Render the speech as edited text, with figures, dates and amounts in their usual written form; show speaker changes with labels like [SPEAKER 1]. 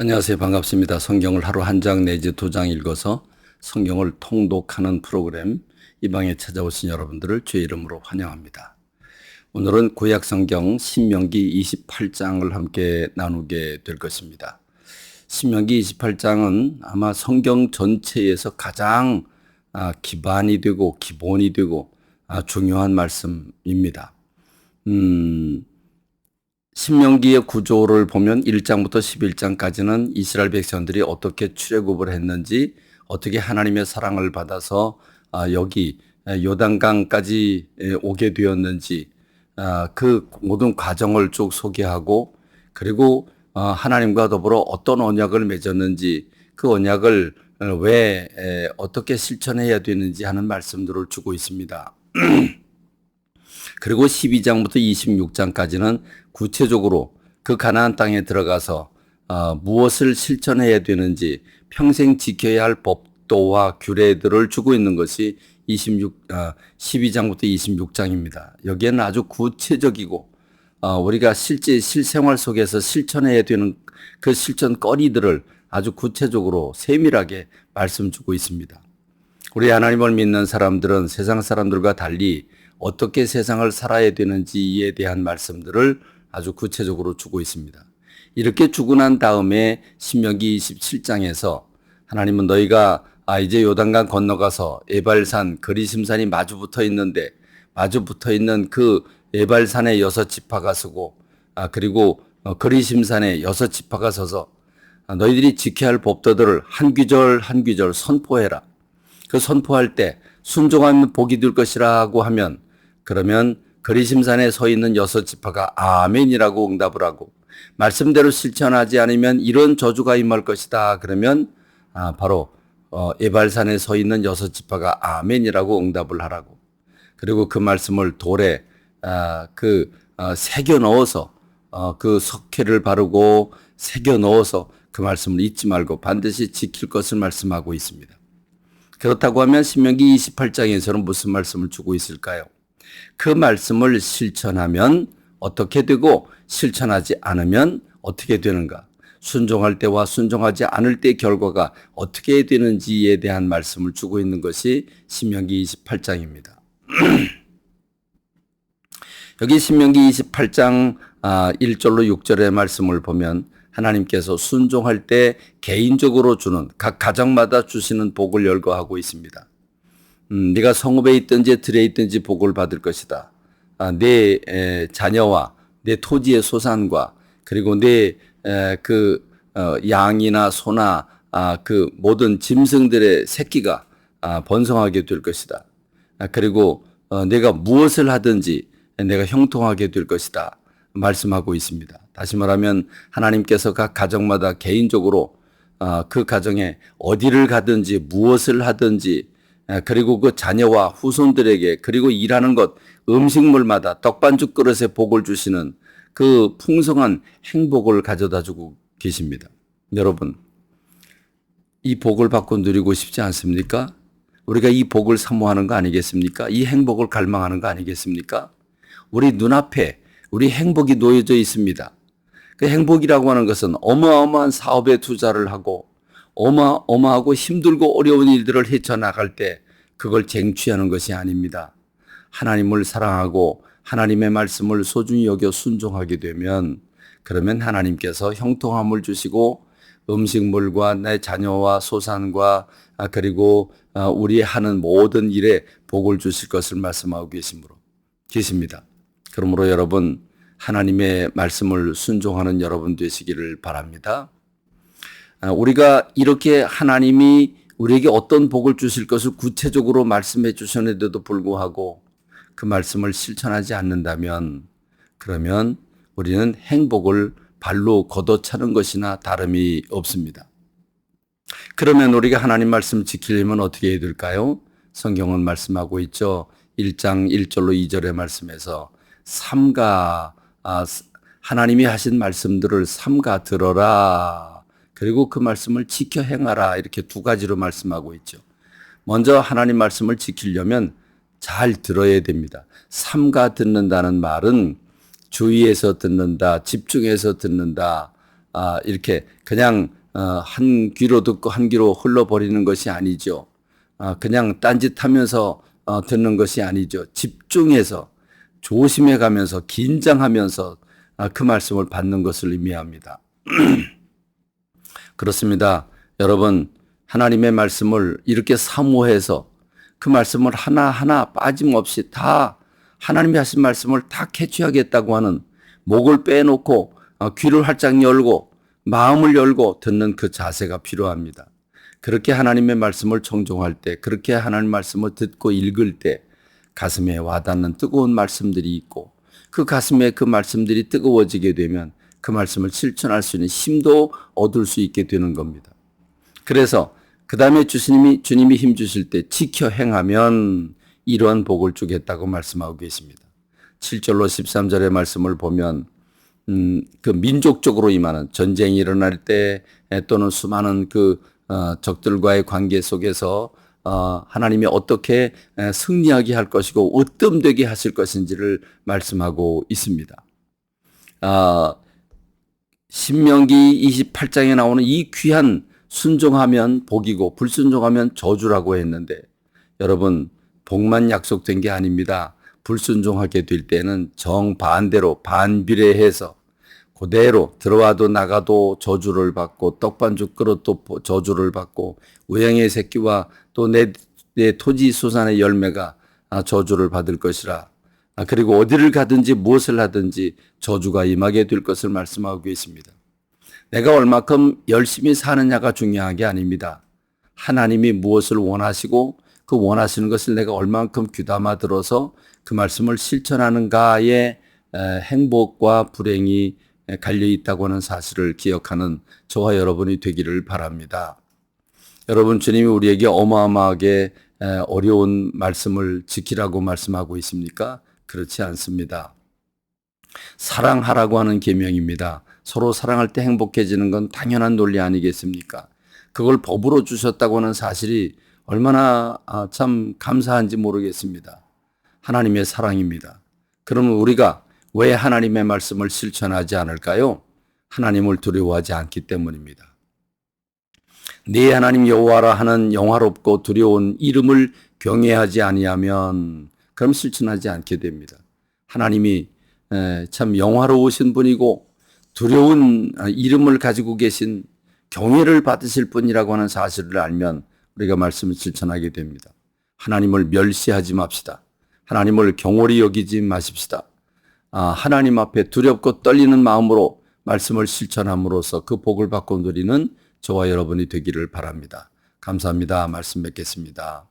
[SPEAKER 1] 안녕하세요. 반갑습니다. 성경을 하루 한 장 내지 두 장 읽어서 성경을 통독하는 프로그램 이 방에 찾아오신 여러분들을 주의 이름으로 환영합니다. 오늘은 구약 성경 신명기 28장을 함께 나누게 될 것입니다. 신명기 28장은 아마 성경 전체에서 가장 기반이 되고 기본이 되고 중요한 말씀입니다. 신명기의 구조를 보면 1장부터 11장까지는 이스라엘 백성들이 어떻게 출애굽을 했는지, 어떻게 하나님의 사랑을 받아서 여기 요단강까지 오게 되었는지, 그 모든 과정을 쭉 소개하고, 그리고 하나님과 더불어 어떤 언약을 맺었는지, 그 언약을 왜 어떻게 실천해야 되는지 하는 말씀들을 주고 있습니다. 그리고 12장부터 26장까지는 구체적으로 그 가나안 땅에 들어가서 무엇을 실천해야 되는지 평생 지켜야 할 법도와 규례들을 주고 있는 것이 12장부터 26장입니다. 여기에는 아주 구체적이고 우리가 실제 실생활 속에서 실천해야 되는 그 실천거리들을 아주 구체적으로 세밀하게 말씀 주고 있습니다. 우리 하나님을 믿는 사람들은 세상 사람들과 달리 어떻게 세상을 살아야 되는지에 대한 말씀들을 아주 구체적으로 주고 있습니다. 이렇게 주고 난 다음에 신명기 27장에서 하나님은 너희가 이제 요단강 건너가서 에발산 그리심산이 마주 붙어 있는데 마주 붙어 있는 그 에발산에 6지파가 서고 그리고 그리심산에 6지파가 서서 너희들이 지켜야 할 법도들을 한 귀절 한 귀절 선포해라. 그 선포할 때 순종하면 복이 될 것이라고 하면 그러면 그리심산에 서 있는 6지파가 아멘이라고 응답을 하고 말씀대로 실천하지 않으면 이런 저주가 임할 것이다. 그러면 바로 에발산에 서 있는 6지파가 아멘이라고 응답을 하라고. 그리고 그 말씀을 돌에 새겨 넣어서 그 석회를 바르고 새겨 넣어서 그 말씀을 잊지 말고 반드시 지킬 것을 말씀하고 있습니다. 그렇다고 하면 신명기 28장에서는 무슨 말씀을 주고 있을까요? 그 말씀을 실천하면 어떻게 되고 실천하지 않으면 어떻게 되는가? 순종할 때와 순종하지 않을 때 결과가 어떻게 되는지에 대한 말씀을 주고 있는 것이 신명기 28장입니다. 여기 신명기 28장 1절로 6절의 말씀을 보면 하나님께서 순종할 때 개인적으로 주는 각 가정마다 주시는 복을 열거하고 있습니다. 네가 성읍에 있든지 들에 있든지 복을 받을 것이다. 내 자녀와 내 토지의 소산과 그리고 내 양이나 소나 그 모든 짐승들의 새끼가 번성하게 될 것이다. 그리고 내가 무엇을 하든지 내가 형통하게 될 것이다. 말씀하고 있습니다. 다시 말하면 하나님께서 각 가정마다 개인적으로 그 가정에 어디를 가든지 무엇을 하든지 그리고 그 자녀와 후손들에게 그리고 일하는 것 음식물마다 떡반죽 그릇에 복을 주시는 그 풍성한 행복을 가져다 주고 계십니다. 여러분, 이 복을 받고 누리고 싶지 않습니까? 우리가 이 복을 사모하는 거 아니겠습니까? 이 행복을 갈망하는 거 아니겠습니까? 우리 눈앞에 우리 행복이 놓여져 있습니다. 그 행복이라고 하는 것은 어마어마한 사업에 투자를 하고 어마어마하고 힘들고 어려운 일들을 헤쳐나갈 때 그걸 쟁취하는 것이 아닙니다. 하나님을 사랑하고 하나님의 말씀을 소중히 여겨 순종하게 되면 그러면 하나님께서 형통함을 주시고 음식물과 내 자녀와 소산과 그리고 우리 하는 모든 일에 복을 주실 것을 말씀하고 계십니다. 그러므로 여러분 하나님의 말씀을 순종하는 여러분 되시기를 바랍니다. 우리가 이렇게 하나님이 우리에게 어떤 복을 주실 것을 구체적으로 말씀해 주셨는데도 불구하고 그 말씀을 실천하지 않는다면 그러면 우리는 행복을 발로 걷어차는 것이나 다름이 없습니다. 그러면 우리가 하나님 말씀 지키려면 어떻게 해야 될까요? 성경은 말씀하고 있죠. 1장 1절로 2절의 말씀에서 하나님이 하신 말씀들을 삼가 들어라. 그리고 그 말씀을 지켜 행하라. 이렇게 두 가지로 말씀하고 있죠. 먼저 하나님 말씀을 지키려면 잘 들어야 됩니다. 삼가 듣는다는 말은 주의해서 듣는다, 집중해서 듣는다, 이렇게 그냥 한 귀로 듣고 한 귀로 흘러버리는 것이 아니죠. 그냥 딴짓하면서 듣는 것이 아니죠. 집중해서 조심해 가면서 긴장하면서 그 말씀을 받는 것을 의미합니다. 그렇습니다. 여러분, 하나님의 말씀을 이렇게 사모해서 그 말씀을 하나하나 빠짐없이 다 하나님이 하신 말씀을 다 캐치하겠다고 하는 목을 빼놓고 귀를 활짝 열고 마음을 열고 듣는 그 자세가 필요합니다. 그렇게 하나님의 말씀을 청종할 때, 그렇게 하나님의 말씀을 듣고 읽을 때 가슴에 와닿는 뜨거운 말씀들이 있고 그 가슴에 그 말씀들이 뜨거워지게 되면 그 말씀을 실천할 수 있는 힘도 얻을 수 있게 되는 겁니다. 그래서 그 다음에 주님이 힘 주실 때 지켜 행하면 이러한 복을 주겠다고 말씀하고 계십니다. 7절로 13절의 말씀을 보면 그 민족적으로 임하는 전쟁이 일어날 때 또는 수많은 그 적들과의 관계 속에서 하나님이 어떻게 승리하게 할 것이고 으뜸되게 하실 것인지를 말씀하고 있습니다. 신명기 28장에 나오는 이 귀한 순종하면 복이고 불순종하면 저주라고 했는데 여러분 복만 약속된 게 아닙니다. 불순종하게 될 때는 정반대로 반비례해서 그대로 들어와도 나가도 저주를 받고 떡반죽 그릇도 저주를 받고 우양의 새끼와 또 내 토지 소산의 열매가 저주를 받을 것이라. 그리고 어디를 가든지 무엇을 하든지 저주가 임하게 될 것을 말씀하고 계십니다. 내가 얼마큼 열심히 사느냐가 중요한 게 아닙니다. 하나님이 무엇을 원하시고 그 원하시는 것을 내가 얼만큼 귀담아 들어서 그 말씀을 실천하는가에 행복과 불행이 갈려 있다고 하는 사실을 기억하는 저와 여러분이 되기를 바랍니다. 여러분, 주님이 우리에게 어마어마하게 어려운 말씀을 지키라고 말씀하고 있습니까? 그렇지 않습니다. 사랑하라고 하는 계명입니다. 서로 사랑할 때 행복해지는 건 당연한 논리 아니겠습니까? 그걸 법으로 주셨다고 하는 사실이 얼마나 참 감사한지 모르겠습니다. 하나님의 사랑입니다. 그러면 우리가 왜 하나님의 말씀을 실천하지 않을까요? 하나님을 두려워하지 않기 때문입니다. 네 하나님 여호와라 하는 영화롭고 두려운 이름을 경외하지 아니하면 그럼 실천하지 않게 됩니다. 하나님이 참 영화로우신 분이고 두려운 이름을 가지고 계신 경외를 받으실 분이라고 하는 사실을 알면 우리가 말씀을 실천하게 됩니다. 하나님을 멸시하지 맙시다. 하나님을 경홀히 여기지 마십시다. 하나님 앞에 두렵고 떨리는 마음으로 말씀을 실천함으로써 그 복을 받고 누리는 저와 여러분이 되기를 바랍니다. 감사합니다. 말씀 뵙겠습니다.